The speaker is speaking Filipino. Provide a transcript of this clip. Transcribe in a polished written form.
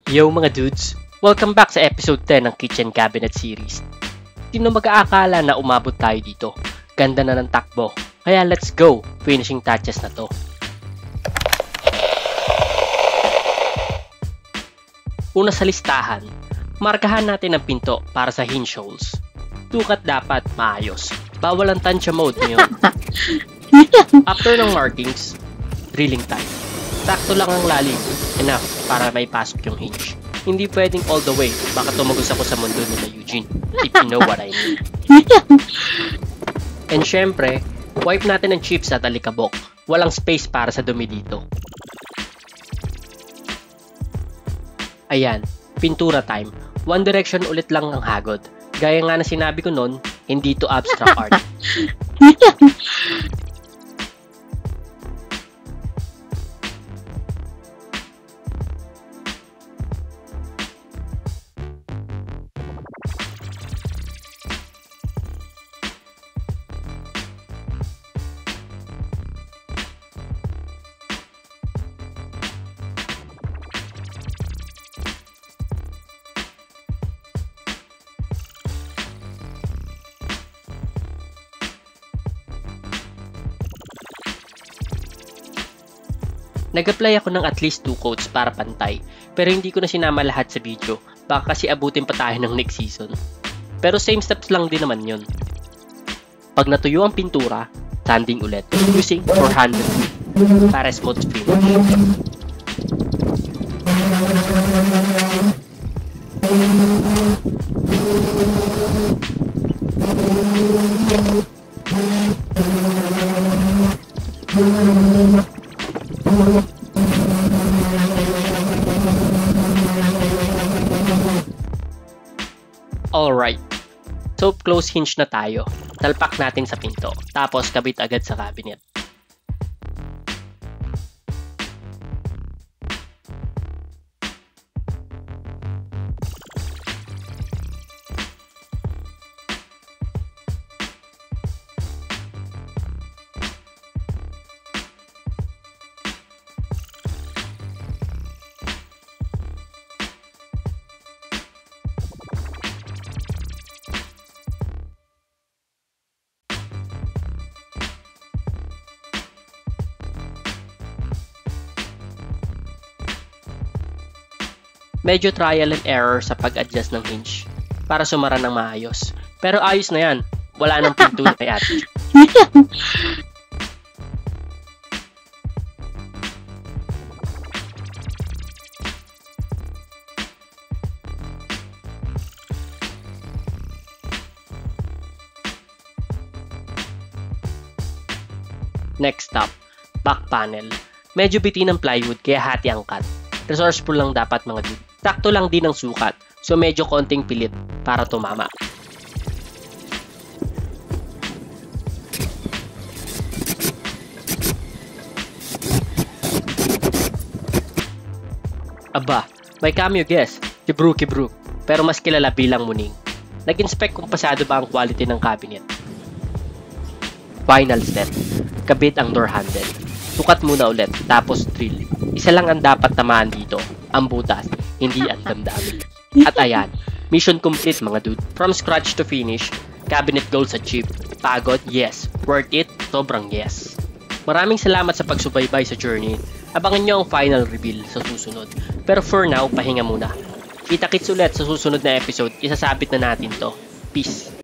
Yo mga dudes! Welcome back sa episode 10 ng Kitchen Cabinet Series. Sino mag-aakala na umabot tayo dito? Ganda na ng takbo. Kaya let's go! Finishing touches na to. Una sa listahan, markahan natin ang pinto para sa hinge holes. Sukat dapat maayos. Bawal ang tansya mode ngayon. After ng markings, drilling time. Sakto lang ang lalim, enough para may pasok yung hinge. Hindi pwedeng all the way, baka tumagos ako sa mundo nila Eugene, if you know what I mean. And syempre, wipe natin ang chips at alikabok. Walang space para sa dumi dito. Ayan, pintura time. One direction ulit lang ang hagod. Gaya nga na sinabi ko nun, hindi to abstract art. Nag-apply ako ng at least 2 coats para pantay, pero hindi ko na sinama lahat sa video, baka kasi abutin pa tayo ng next season. Pero same steps lang din naman yun. Pag natuyo ang pintura, sanding ulit, using 400 para smooth finish. Alright, soap close hinge na tayo. Talpak natin sa pinto, tapos kabit agad sa cabinet. Medyo trial and error sa pag-adjust ng hinge para sumara ng maayos. Pero ayos na yan. Wala nang pinto na may attitude. Next stop, back panel. Medyo biti ng plywood kaya hati ang cut. Resourceful lang dapat mga dude. Sakto lang din ang sukat, so medyo konting pilit para tumama. Aba, may cameo guest, Kibru. Pero mas kilala bilang Muning. Nag-inspect kung pasado ba ang quality ng cabinet. Final step, kabit ang door handle. Sukat muna ulit, tapos drill. Isa lang ang dapat tamaan dito, ang butas, hindi ang damdamin. At ayan, mission complete mga dude. From scratch to finish, cabinet goals achieved. Pagod? Yes. Worth it? Sobrang yes. Maraming salamat sa pagsubaybay sa journey. Abangan nyo ang final reveal sa susunod. Pero for now, pahinga muna. Kita-kits ulit sa susunod na episode, isasabit na natin to. Peace.